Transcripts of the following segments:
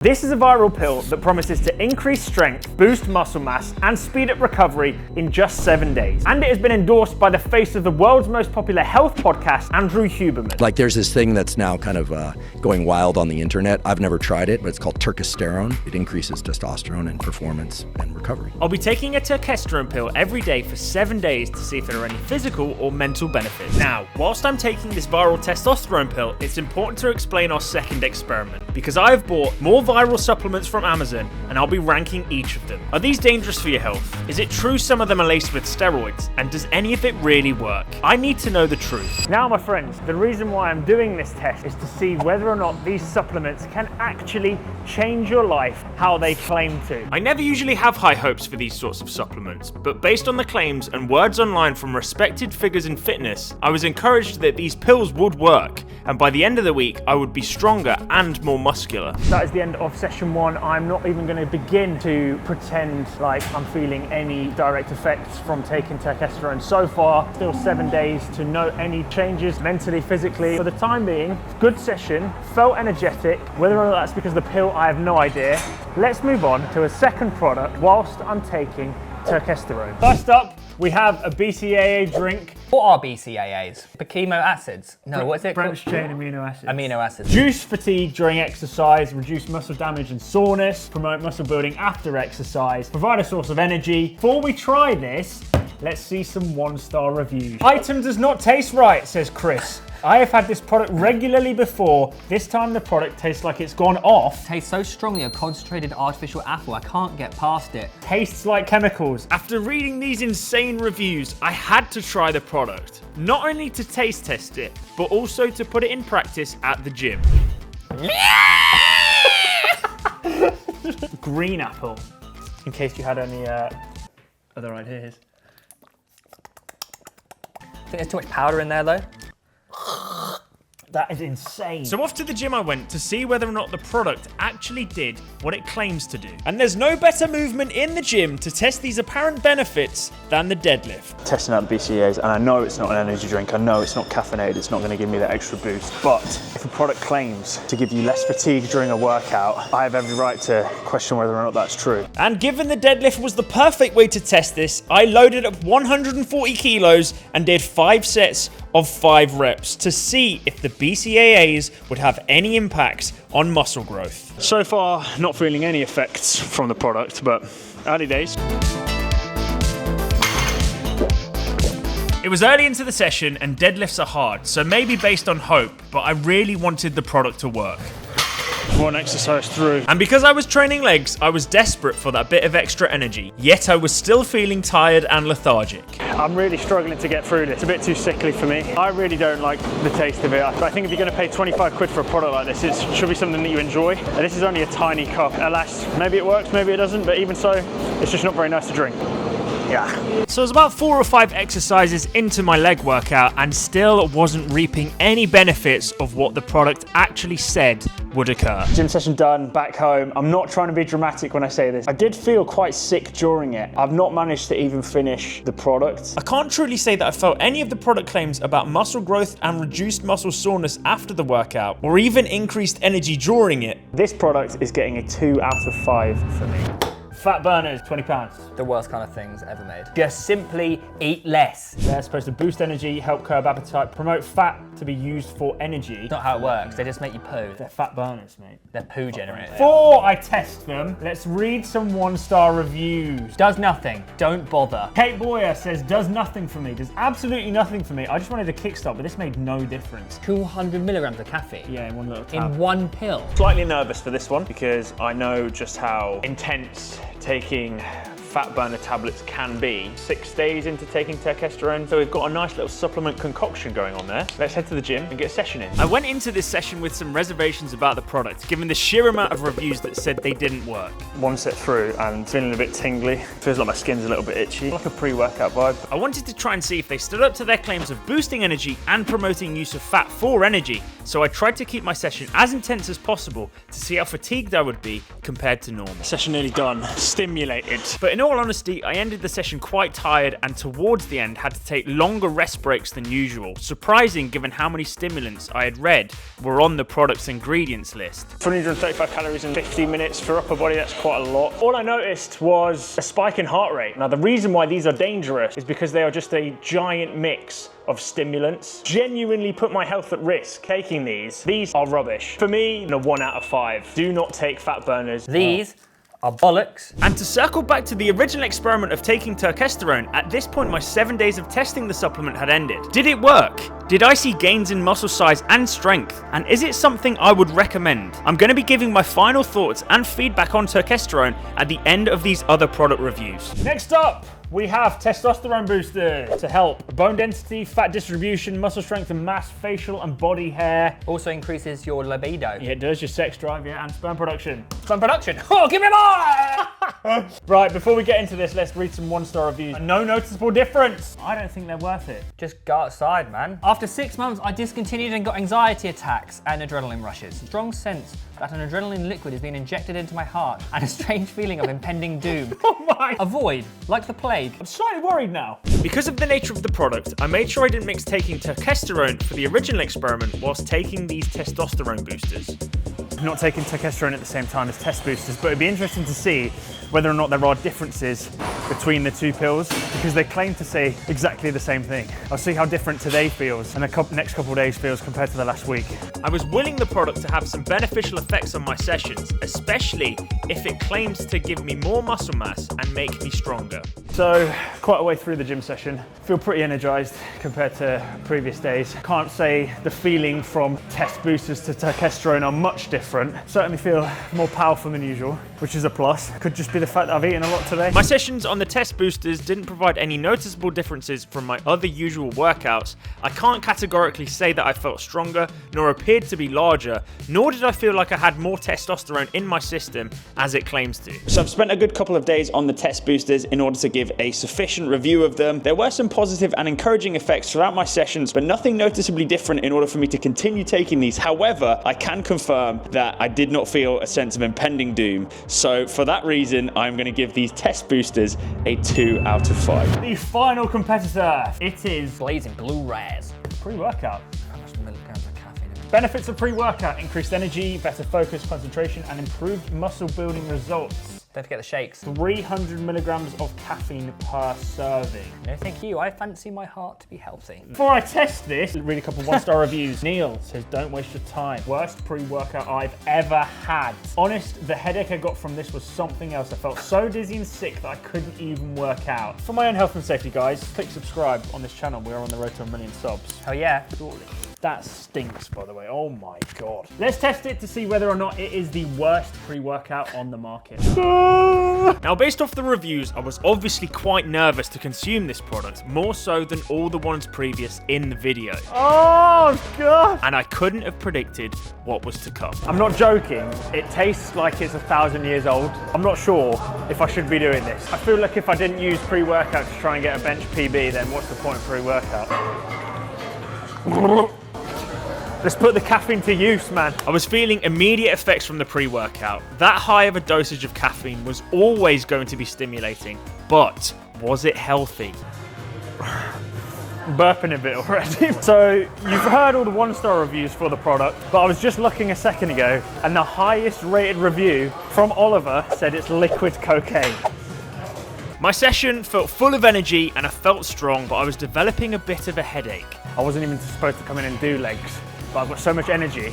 This is a viral pill that promises to increase strength, boost muscle mass, and speed up recovery in just 7 days. And it has been endorsed by the face of the world's most popular health podcast, Andrew Huberman. Like there's this thing that's now kind of going wild on the internet. I've never tried it, but it's called Testosterone. It increases testosterone and performance and recovery. I'll be taking a testosterone pill every day for 7 days to see if there are any physical or mental benefits. Now, whilst I'm taking this viral testosterone pill, it's important to explain our second experiment, because I've bought more viral supplements from Amazon and I'll be ranking each of them. Are these dangerous for your health? Is it true some of them are laced with steroids? And does any of it really work? I need to know the truth. Now, my friends, the reason why I'm doing this test is to see whether or not these supplements can actually change your life how they claim to. I never usually have high hopes for these sorts of supplements, but based on the claims and words online from respected figures in fitness, I was encouraged that these pills would work, and by the end of the week, I would be stronger and more muscular. That is the end of session 1. I'm not even going to begin to pretend like I'm feeling any direct effects from taking testosterone so far. Still 7 days to note any changes mentally, physically. For the time being, good session, felt energetic. Whether or not that's because of the pill, I have no idea. Let's move on to a second product whilst I'm taking testosterone. First up, we have a BCAA drink. What are BCAAs? Chemo acids? No, what's it Branched called? chain amino acids. Amino acids. Reduce fatigue during exercise, reduce muscle damage and soreness, promote muscle building after exercise, provide a source of energy. Before we try this, let's see some 1-star reviews. Item does not taste right, says Chris. I have had this product regularly before. This time the product tastes like it's gone off. Tastes so strongly of concentrated artificial apple, I can't get past it. Tastes like chemicals. After reading these insane reviews, I had to try the product. Not only to taste test it, but also to put it in practice at the gym. Green apple, in case you had any other ideas. I think there's too much powder in there though. That is insane. So off to the gym I went to see whether or not the product actually did what it claims to do. And there's no better movement in the gym to test these apparent benefits than the deadlift. Testing out the BCAAs, and I know it's not an energy drink, I know it's not caffeinated, it's not going to give me that extra boost, but if a product claims to give you less fatigue during a workout, I have every right to question whether or not that's true. And given the deadlift was the perfect way to test this, I loaded up 140 kilos and did 5 sets of 5 reps to see if the BCAAs would have any impacts on muscle growth. So far, not feeling any effects from the product, but early days. It was early into the session and deadlifts are hard, so maybe based on hope, but I really wanted the product to work. One exercise through. And because I was training legs, I was desperate for that bit of extra energy, yet I was still feeling tired and lethargic. I'm really struggling to get through this. It's a bit too sickly for me. I really don't like the taste of it. I think if you're going to pay 25 quid for a product like this, it should be something that you enjoy. And this is only a tiny cup. Alas, maybe it works, maybe it doesn't, but even so, it's just not very nice to drink. Yeah. So I was about 4 or 5 exercises into my leg workout and still wasn't reaping any benefits of what the product actually said would occur. Gym session done, back home. I'm not trying to be dramatic when I say this. I did feel quite sick during it. I've not managed to even finish the product. I can't truly say that I felt any of the product claims about muscle growth and reduced muscle soreness after the workout, or even increased energy during it. This product is getting a 2 out of 5 for me. Fat burners, 20 pounds. The worst kind of things ever made. Just simply eat less. They're supposed to boost energy, help curb appetite, promote fat to be used for energy. It's not how it works, they just make you poo. They're fat burners, mate. They're poo generators. Before I test them, let's read some 1-star reviews. Does nothing, don't bother. Kate Boyer says, does nothing for me. Does absolutely nothing for me. I just wanted a kickstart, but this made no difference. 200 milligrams of caffeine. Yeah, in one little tab. In one pill. Slightly nervous for this one because I know just how intense taking fat burner tablets can be. 6 days into taking testosterone, so we've got a nice little supplement concoction going on there. Let's head to the gym and get a session in. I went into this session with some reservations about the product, given the sheer amount of reviews that said they didn't work. 1 set through and feeling a bit tingly. Feels like my skin's a little bit itchy. Like a pre-workout vibe. I wanted to try and see if they stood up to their claims of boosting energy and promoting use of fat for energy, so I tried to keep my session as intense as possible to see how fatigued I would be compared to normal. Session nearly done, stimulated. But in all honesty, I ended the session quite tired and towards the end had to take longer rest breaks than usual. Surprising given how many stimulants I had read were on the product's ingredients list. 235 calories in 15 minutes for upper body, that's quite a lot. All I noticed was a spike in heart rate. Now the reason why these are dangerous is because they are just a giant mix of stimulants. Genuinely put my health at risk taking these. These are rubbish. For me, a 1 out of 5. Do not take fat burners. These are bollocks. And to circle back to the original experiment of taking testosterone, at this point my 7 days of testing the supplement had ended. Did it work? Did I see gains in muscle size and strength? And is it something I would recommend? I'm going to be giving my final thoughts and feedback on testosterone at the end of these other product reviews. Next up, we have testosterone booster to help bone density, fat distribution, muscle strength and mass, facial and body hair. Also increases your libido. Yeah, it does, your sex drive, yeah, and sperm production. Sperm production. Oh, give me more! Right, before we get into this, let's read some 1-star reviews. No noticeable difference. I don't think they're worth it. Just go outside, man. After 6 months, I discontinued and got anxiety attacks and adrenaline rushes. Strong sense that an adrenaline liquid is being injected into my heart and a strange feeling of impending doom. Oh my! Avoid, like the plague. I'm slightly worried now. Because of the nature of the product, I made sure I didn't mix taking testosterone for the original experiment whilst taking these testosterone boosters. I'm not taking testosterone at the same time as test boosters, but it'd be interesting to see whether or not there are differences between the two pills, because they claim to say exactly the same thing. I'll see how different today feels and the next couple of days feels compared to the last week. I was willing the product to have some beneficial effects on my sessions, especially if it claims to give me more muscle mass and make me stronger. So, quite a way through the gym session. Feel pretty energized compared to previous days. Can't say the feeling from test boosters to testosterone are much different. Certainly feel more powerful than usual, which is a plus. Could just be the fact that I've eaten a lot today. My sessions on the test boosters didn't provide any noticeable differences from my other usual workouts. I can't categorically say that I felt stronger, nor appeared to be larger, nor did I feel like I had more testosterone in my system as it claims to. So I've spent a good couple of days on the test boosters in order to give a sufficient review of them. There were some positive and encouraging effects throughout my sessions, but nothing noticeably different in order for me to continue taking these. However, I can confirm that I did not feel a sense of impending doom. So for that reason, I'm going to give these test boosters a 2 out of 5. The final competitor, it is Blazing blue rays. pre-workout. How much milligrams of caffeine? Benefits of pre-workout: increased energy, better focus, concentration, and improved muscle building results. Don't forget the shakes. 300 milligrams of caffeine per serving. No, thank you. I fancy my heart to be healthy. Before I test this, read a couple 1-star reviews. Neil says, don't waste your time. Worst pre-workout I've ever had. Honest, the headache I got from this was something else. I felt so dizzy and sick that I couldn't even work out. For my own health and safety, guys, click subscribe on this channel. We're on the road to 1 million subs. Hell yeah. Shortly. That stinks, by the way. Oh my God. Let's test it to see whether or not it is the worst pre-workout on the market. Now, based off the reviews, I was obviously quite nervous to consume this product, more so than all the ones previous in the video. Oh God. And I couldn't have predicted what was to come. I'm not joking. It tastes like it's 1,000 years old. I'm not sure if I should be doing this. I feel like if I didn't use pre-workout to try and get a bench PB, then what's the point of pre-workout? Let's put the caffeine to use, man. I was feeling immediate effects from the pre-workout. That high of a dosage of caffeine was always going to be stimulating, but was it healthy? Burping a bit already. So you've heard all the 1-star reviews for the product, but I was just looking a second ago and the highest rated review from Oliver said it's liquid cocaine. My session felt full of energy and I felt strong, but I was developing a bit of a headache. I wasn't even supposed to come in and do legs, but I've got so much energy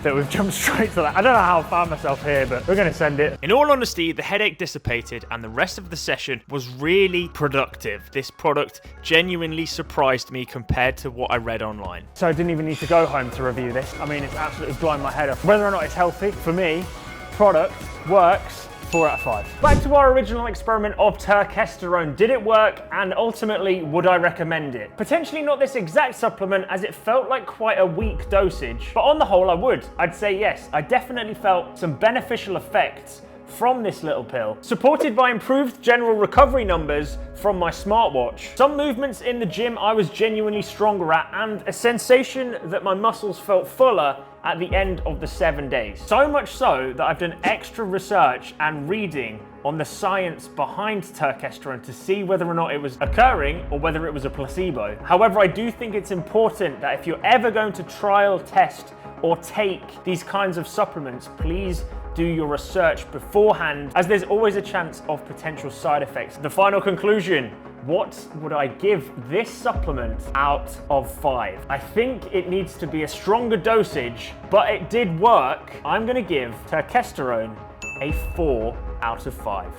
that we've jumped straight to that. I don't know how I found myself here, but we're gonna send it. In all honesty, the headache dissipated and the rest of the session was really productive. This product genuinely surprised me compared to what I read online. So I didn't even need to go home to review this. I mean, it's absolutely blown my head off. Whether or not it's healthy, for me, product works. 4 out of 5. Back to our original experiment of testosterone. Did it work? And ultimately, would I recommend it? Potentially not this exact supplement, as it felt like quite a weak dosage, but on the whole, I would. I'd say yes. I definitely felt some beneficial effects from this little pill, supported by improved general recovery numbers from my smartwatch. Some movements in the gym I was genuinely stronger at, and a sensation that my muscles felt fuller at the end of the 7 days. So much so that I've done extra research and reading on the science behind testosterone to see whether or not it was occurring or whether it was a placebo. However, I do think it's important that if you're ever going to trial, test, or take these kinds of supplements, please do your research beforehand, as there's always a chance of potential side effects. The final conclusion: what would I give this supplement out of 5? I think it needs to be a stronger dosage, but it did work. I'm gonna give testosterone a 4 out of 5.